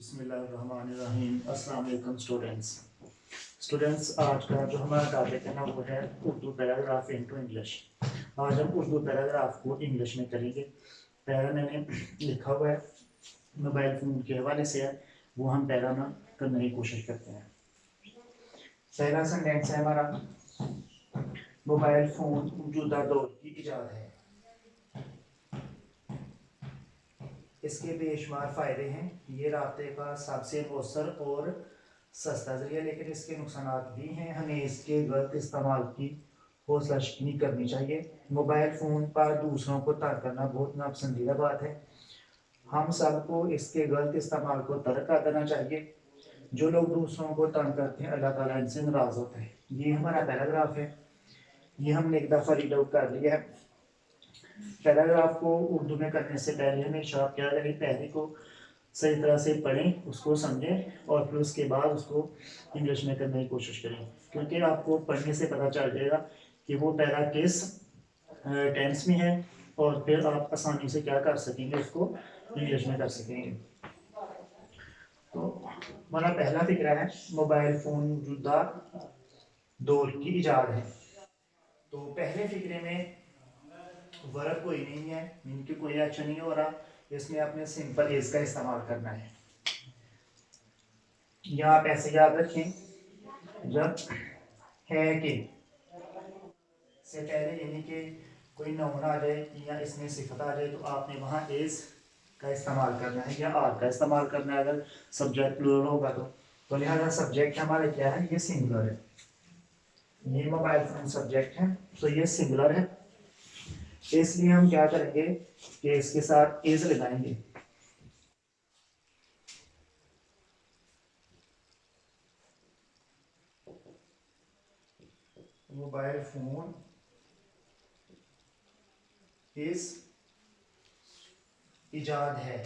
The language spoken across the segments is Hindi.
बिस्मिल्लाहिर्रहमानिर्रहीम। अस्सलाम वालेकुम स्टूडेंट्स, आज का जो हमारा टॉपिक है ना वो है उर्दू पैराग्राफ इनटू इंग्लिश। आज हम उर्दू पैराग्राफ को इंग्लिश में करेंगे। पैरा मैंने लिखा हुआ है, मोबाइल फ़ोन के हवाले से है, वो हम पैरा में करने की कोशिश करते हैं। पहला सेंटेंस है हमारा, मोबाइल फ़ोन मौजूदा दौर की इजाद है। इसके बेशुमार फ़ायदे हैं। ये राब्ते का सबसे मौसर और सस्ता ज़रिया, लेकिन इसके नुकसान भी हैं। हमें इसके गलत इस्तेमाल की हौसलाशनी नहीं करनी चाहिए। मोबाइल फ़ोन पर दूसरों को तंग करना बहुत नापसंदीदा बात है। हम सबको इसके गलत इस्तेमाल को तर्क कर देना चाहिए। जो लोग दूसरों को तंग करते हैं, अल्लाह ताला इनसे नाराज़ होता है। ये हमारा पैराग्राफ है, ये हमने एक दफ़ा रीड आउट कर लिया है। पैराग्राफ को उर्दू में करने से पहले हमेशा आप क्या करें, पहले को सही तरह से पढ़ें, उसको समझें और फिर उसके बाद उसको इंग्लिश में करने की कोशिश करें, क्योंकि आपको पढ़ने से पता चल जाएगा कि वो पैरा किस टेंस में है और फिर आप आसानी से क्या कर सकेंगे, उसको इंग्लिश में कर सकेंगे। तो हमारा पहला फिक्रा है, मोबाइल फ़ोन मौजूदा दौर की इजाद है। तो पहले फिक्रे में वर्ब कोई नहीं है, मीन की कोई एक्शन नहीं हो रहा, इसमें आपने सिंपल इज का इस्तेमाल करना है। या आप ऐसे याद रखें, जब है कि से पहले यानी कि कोई नाउन आ जाए या इसमें सिफत आ जाए, तो आपने वहाँ इज का इस्तेमाल करना है या आर का इस्तेमाल करना है। अगर सब्जेक्ट प्लूरल होगा तो लिहाजा सब्जेक्ट हमारे क्या है, ये सिंगुलर है। ये मोबाइल फोन सब्जेक्ट है, तो ये सिंगुलर है, इसलिए हम क्या करेंगे कि इसके साथ इज लगाएंगे। मोबाइल फोन इज इजाद है।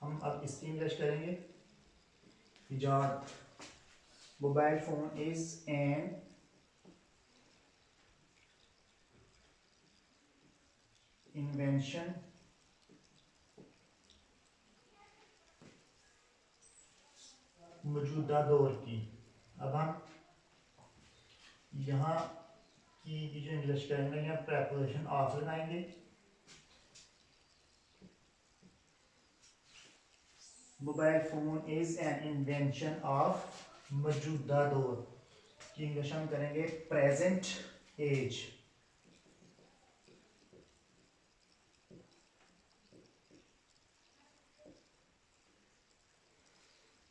हम अब इसकी इंग्लिश करेंगे, इजाद। Mobile phone is an invention मौजूदा दौर की। अब हम यहाँ की जो इंग्लिश करेंगे या प्रेपोजिशन ऑफ लगाएंगे। Mobile phone is an invention of मौजूदा दौर की इंग्लिश हम करेंगे present age.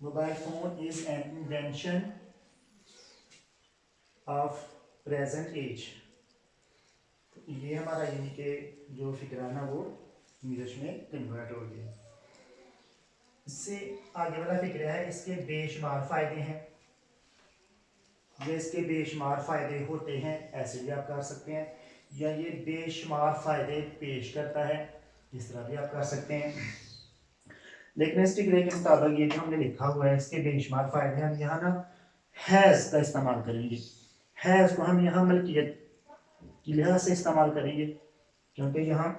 Mobile phone is an invention of present age. ये हमारा यानी कि जो फिक्रा है ना वो इंग्लिश में कन्वर्ट हो गया। इससे आगे वाला फिक्रा है, इसके बेशुमार फायदे हैं। ये इसके बेशुमार फायदे होते हैं, ऐसे भी आप कर सकते हैं, या ये बेशुमार फायदे पेश करता है, इस तरह भी आप कर सकते हैं। लेकिन इस फिक्रे के मुताबिक ये जो हमने लिखा हुआ है, इसके बेशुमार फायदे, हम यहाँ ना हैज़ का इस्तेमाल करेंगे। हैज़ को हम यहाँ मलकियत की लिहाज से इस्तेमाल करेंगे, क्योंकि यहाँ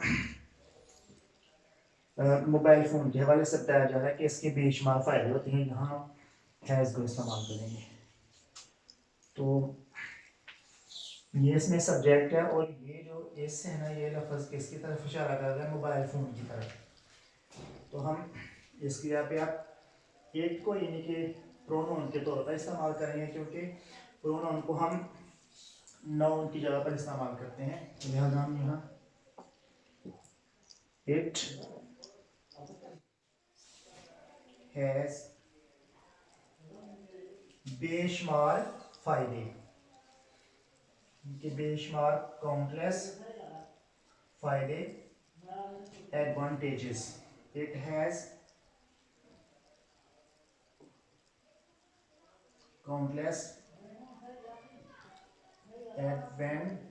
मोबाइल फ़ोन के हवाले से बताया जा रहा है कि इसके बेशुमार फ़ायदे होते हैं, यहाँ हैज़ को इस्तेमाल करेंगे। तो ये इसमें सब्जेक्ट है, और ये जो इस है ना, ये लफ्ज़ किसकी तरफ इशारा कर रहा है, मोबाइल फ़ोन की तरफ। तो हम इसकी यहाँ पे आप एक को यानी कि प्रोनाउन के तौर पर इस्तेमाल करेंगे, क्योंकि प्रोनाउन को हम नाउन की जगह पर इस्तेमाल करते हैं। तो लिहाजा हम यहाँ इट हैज़ बेशुमार फायदे, इनके बेशुमार काउंटलेस फायदे, advantages. It has countless advantages.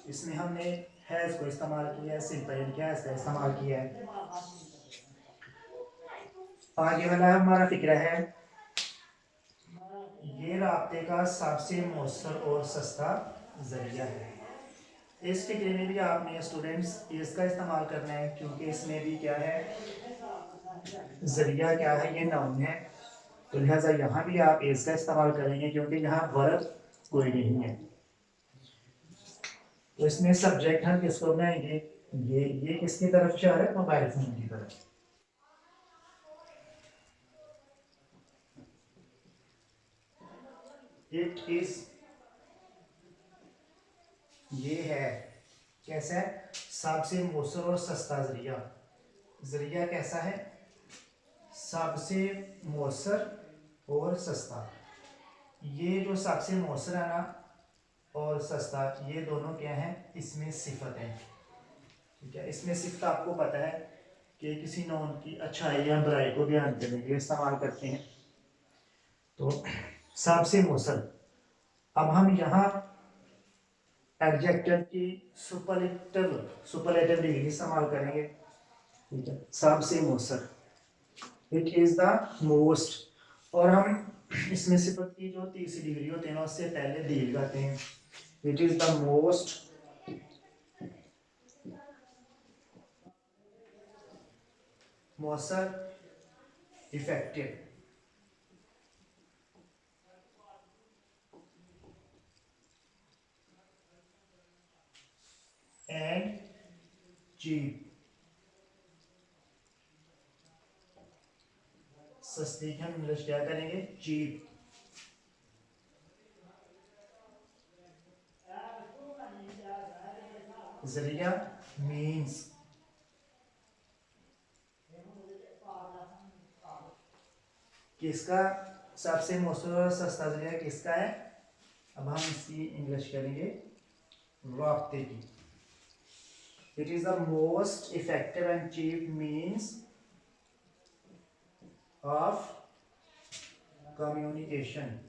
इसमें हमने हैज़ को इस्तेमाल किया है, सिंपल हैज़ का इस्तेमाल किया है। आगे वाला हमारा फिक्रा है, ये राब्ते का सबसे मौसर और सस्ता जरिया है। इस फिक्रे में भी आपने स्टूडेंट्स इसका इस्तेमाल करना है, क्योंकि इसमें भी क्या है, जरिया क्या है, ये नाउन है, तो लिहाजा यहाँ भी आप एस का इस्तेमाल करेंगे क्योंकि यहाँ वर्ब कोई नहीं है। तो इसमें सब्जेक्ट हम किसको बनाएंगे, ये किसकी तरफ से आ रहा है, मोबाइल फोन की तरफ। इट इज, ये है कैसा है, सबसे मौसर और सस्ता जरिया। जरिया कैसा है, सबसे मौसर और सस्ता। ये जो सबसे मौसर है ना और सस्ता, ये दोनों क्या हैं, इसमें सिफत है। ठीक है, इसमें सिफत आपको पता है कि किसी नौन की अच्छाई या बुराई को बयान करने के लिए इस्तेमाल करते हैं। तो सबसे मौसर, अब हम यहाँ एडजेक्टिव की सुपरलेटिव डिग्री इस्तेमाल करेंगे। ठीक है, सबसे मौसर, इट इज द मोस्ट, और हम इसमें सिफत की जो तीसरी डिग्री होती है ना, उससे पहले दी लगाते हैं। इट इज द मोस्ट मौसर इफेक्टिव एंड चीप, सस्ती की हम इंग्लिश क्या करेंगे, चीप। जरिया मीन्स, किसका सबसे मौसर और सस्ता जरिया किसका है, अब हम इसकी इंग्लिश करेंगे राब्ते की। It is the most effective and cheap means of communication.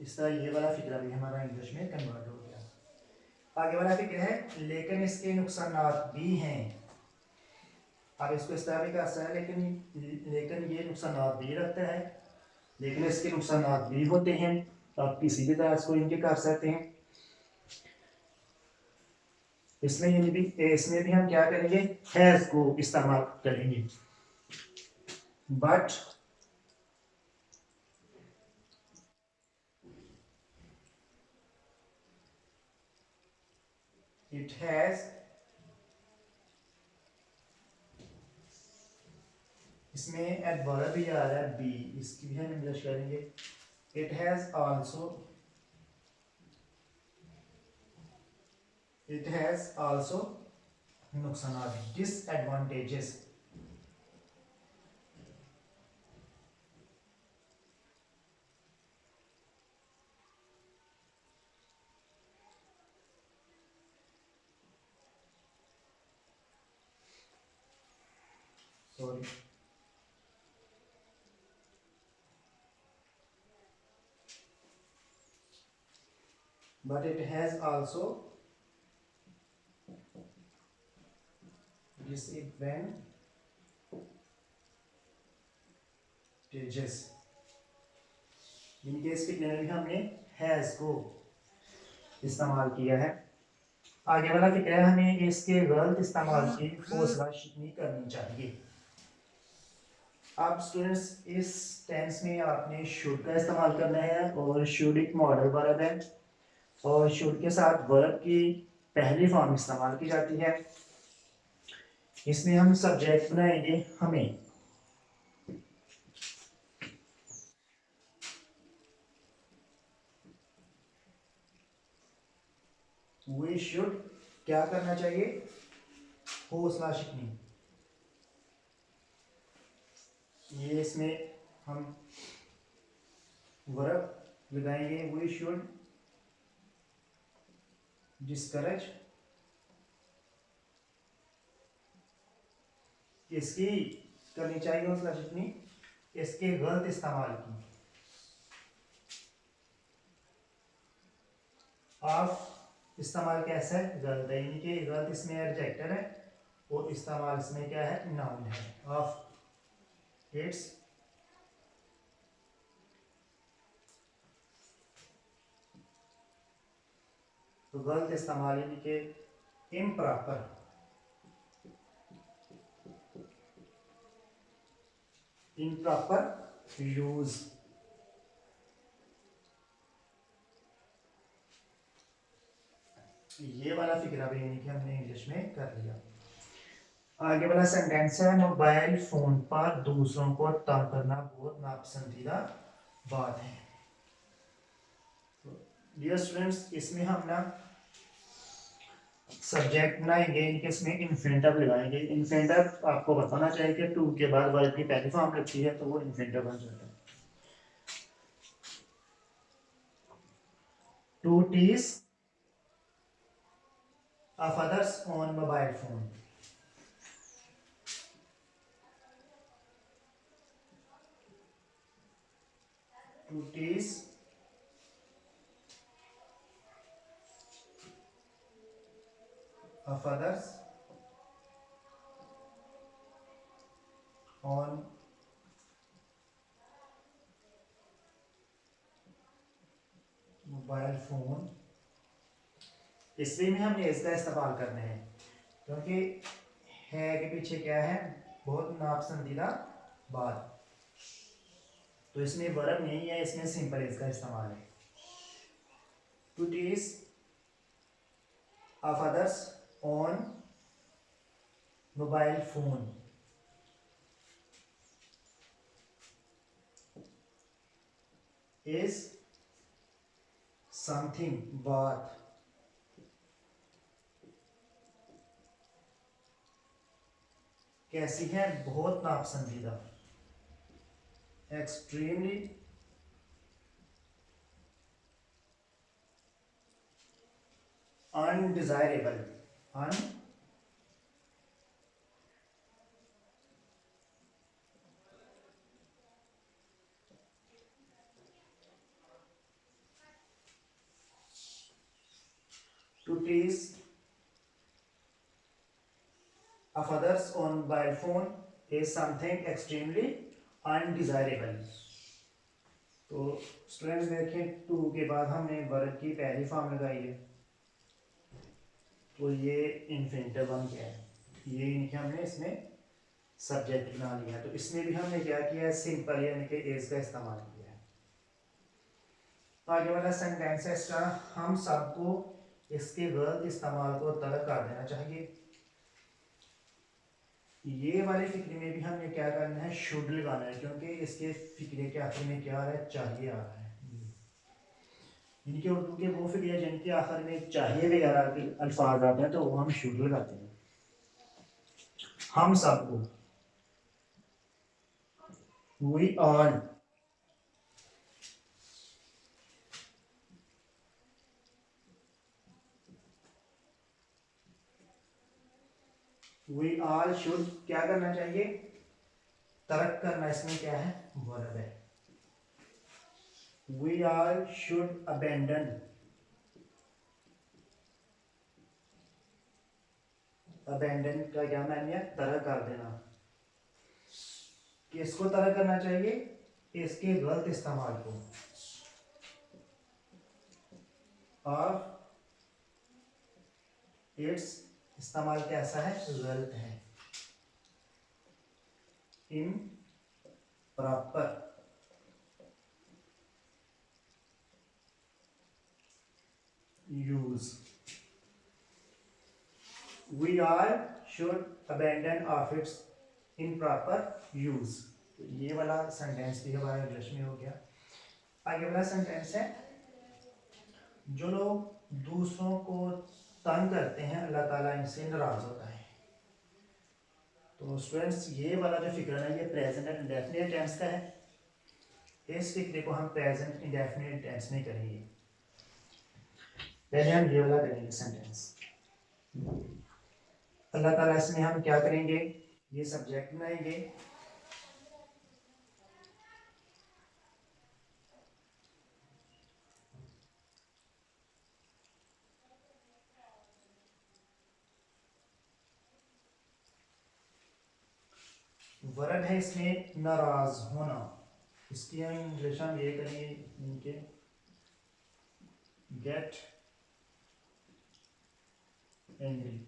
इसका ये वाला फिक्रा भी हमारा इंग्लिश में कन्वर्ट हो गया। आगे वाला फिक्र है, लेकिन इसके नुकसान भी हैं। अब इसको इस तरह भी कर सकते हैं, लेकिन ये नुकसान भी रखता है, लेकिन इसके नुकसान भी होते हैं। आप किसी भी तरह इसको इनके कर सकते हैं। इसमें भी हम क्या करेंगे, हैज को इस्तेमाल करेंगे। बट इट हैज, इसमें एडवर्ब भी आ रहा है बी, इसकी भी हम इंग्लिश करेंगे। It has also, it has also नुकसान, disadvantages. Sorry, but it has also disadvantages। इनके इस फिक्र में भी हमने हैज को इस्तेमाल किया है। आगे वाला फिक्र है, हमें इसके गलत इस्तेमाल की हौसला शिकनी करनी चाहिए। अब स्टूडेंट्स, इस टेंस में आपने शुड का इस्तेमाल करना है, और शुड एक मॉडल वर्ब है, और शुड के साथ वर्ब की पहली फॉर्म इस्तेमाल की जाती है। इसमें हम सब्जेक्ट बनाएंगे हमें। वी शुड क्या करना चाहिए, हौसला शिकनी। ये इसमें हम वर्ब लगाएंगे, वी शुड डिस्करेज, इसकी करनी चाहिए हौसला शिकनी, इसके गलत इस्तेमाल की। ऑफ इस्तेमाल कैसा है, गलत है, यानी कि गलत इसमें एडजेक्टिव है और इस्तेमाल इसमें क्या है, नाउन है। ऑफ इट्स तो गलत इस्तेमाल यानी कि इम्प्रॉपर, इम्प्रॉपर यूज। ये वाला फिक्रा भी यानी कि हमने इंग्लिश में कर लिया। आगे वाला सेंटेंस है, मोबाइल फोन पर दूसरों को तंग करना बहुत नापसंदीदा बात है। डियर स्टूडेंट्स, इसमें हम ना सब्जेक्ट बनाएंगे, इनके इसमें इन्फिनेटिव लगाएंगे। इन्फिनेटिव आपको बताना चाहिए कि टू के बाद वर्ब की पहली फॉर्म लगती है तो वो इन्फिनेटिव बन जाता है। To tease of others on mobile phone। To tease of others on mobile phone, इसमें भी हमने इसका इस्तेमाल करना है क्योंकि है के पीछे क्या है, बहुत नापसंदीदा बात, तो इसमें वर्ब नहीं है, इसमें सिंपल इसका इस्तेमाल है। To tease of others on mobile phone is something बात कैसी है, बहुत नापसंदीदा, एक्सट्रीमली अनडिजायरेबल, अन to tease of others on mobile phone is something extremely undesirable। तो स्टूडेंट्स देखें, टू के बाद हमने वर्ब की पहली फॉर्म लगाई है तो ये इन्फिनेटिव बन गया है, ये इनके हमने इसमें सब्जेक्ट बना लिया। तो इसमें भी हमने क्या किया है, सिंपल यानी कि इज का इस्तेमाल किया है। आगे वाला सेंटेंस है इसका, हम सबको इसके गलत इस्तेमाल को तर्क कर देना चाहिए। ये वाले फिक्रे में भी हमने क्या करना है, शुड लगाना है, क्योंकि इसके फिक्रे के आखिर में क्या आ रहा है, चाहिए आ रहा है। इनके उर्दू के वो फिक्रे जिनके आखिर में चाहिए वगैरह के अल्फाज आते हैं तो वो हम शुड लगाते हैं। हम सबको, we all, we all should क्या करना चाहिए, तर्क करना, इसमें क्या है, वर्ब है। We all should abandon, abandon का क्या मानी है, तरक कर देना। किसको तरक करना चाहिए, इसके गलत इस्तेमाल को, और इट्स इस्तेमाल कैसा है, गलत है, improper use. We are should abandon of its improper use. तो ये वाला सेंटेंस भी हमारा इंग्लिश में हो गया। आगे वाला सेंटेंस है, जो लोग दूसरों को तंग करते हैं अल्लाह ताला इनसे नाराज होता है। तो स्टूडेंट्स, ये वाला जो फिक्र है ये प्रेजेंट एंड इंडेफिनिट टेंस का है। इस फिक्रे को हम प्रेजेंट इंडेफिनिट टेंस में करेंगे। पहले हम ये वाला करेंगे सेंटेंस, अल्लाह ताला, इसमें हम क्या करेंगे, ये सब्जेक्ट बनाएंगे, वर्ब है इसमें नाराज होना, इसकी हम इंग्लिश हम ये करेंगे इनके get angry.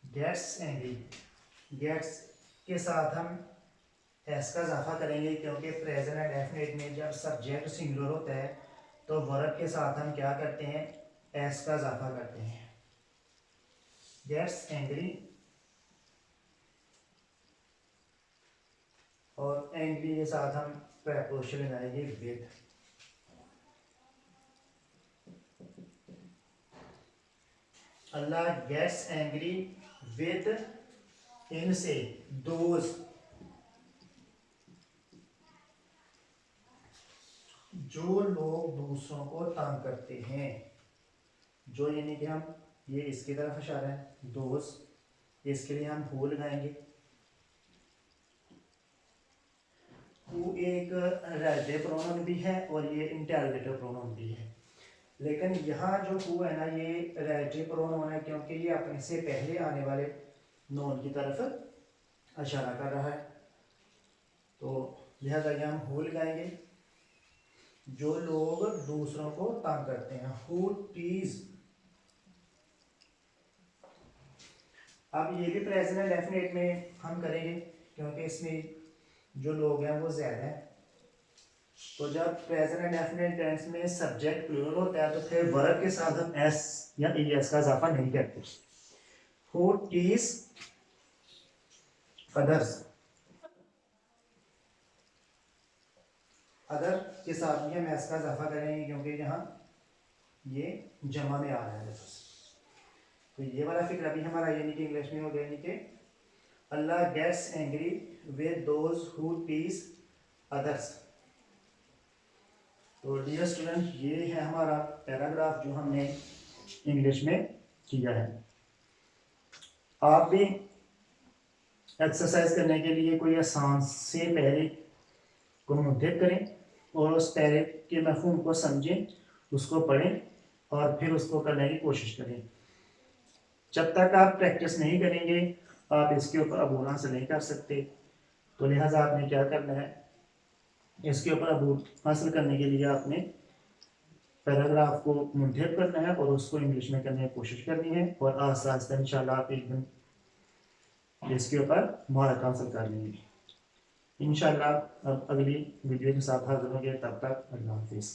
Gets angry, gets के साथ हम एस का इजाफा करेंगे क्योंकि प्रेजेंट एंड डेफिनेट में जब सब्जेक्ट सिंगुलर होता है तो वर्ब के साथ हम क्या करते हैं, एस का इजाफा करते हैं। गेट्स एंग्री और एंग्री के साथ हम प्रेपोजिशन लगाएंगे विद। अल्लाह गेट्स एंग्री विद, इनसे, दोज, जो लोग दूसरों को तंग करते हैं, जो यानी कि हम ये इसकी तरफ इशारा है, दोस्त, इसके लिए हम हु लगाएंगे। हु एक रिलेटिव प्रोनाउन भी है और ये इंटरोगेटिव प्रोनाउन भी है, लेकिन यहाँ जो हु है ना ये रिलेटिव प्रोनाउन है क्योंकि ये अपने से पहले आने वाले नोन की तरफ इशारा कर रहा है, तो लिहाजा हम हु लगाएंगे। जो लोग दूसरों को तंग करते हैं, हु टीज। अब ये भी प्रेजेंट डेफिनेट में हम करेंगे क्योंकि इसमें जो लोग हैं वो ज्यादा हैं, तो जब प्रेजेंट डेफिनेट टेंस में सब्जेक्ट प्लूरल होता है तो फिर वर्ब के साथ हम एस या एस का इजाफा नहीं करते। हु टीज अदर्स, अदर के साथ भी हम एस का इजाफा करेंगे क्योंकि यहाँ ये जमा में आ रहा है। तो ये वाला फिक्र अभी हमारा यानी कि इंग्लिश में हो गया, यानी कि अल्लाह gets angry with those who tease others. तो डियर स्टूडेंट ये है हमारा पैराग्राफ जो हमने इंग्लिश में किया है। आप भी एक्सरसाइज करने के लिए कोई आसान से पैरे को मुद्दत करें और उस पैरे के मफहूम को समझें, उसको पढ़ें और फिर उसको करने की कोशिश करें। जब तक आप प्रैक्टिस नहीं करेंगे आप इसके ऊपर अबूर हासिल नहीं कर सकते। तो लिहाजा आपने क्या करना है, इसके ऊपर अबूर हासिल करने के लिए आपने पैराग्राफ को मुंतखब करना है और उसको इंग्लिश में करने की कोशिश करनी है और आस्ता आस्ता इंशाल्लाह आप एक दिन इसके ऊपर महारत हासिल कर लेंगे। इंशाल्लाह अब अगली वीडियो के साथ हाजिर होंगे, तब तक अल्लाह हाफिज़।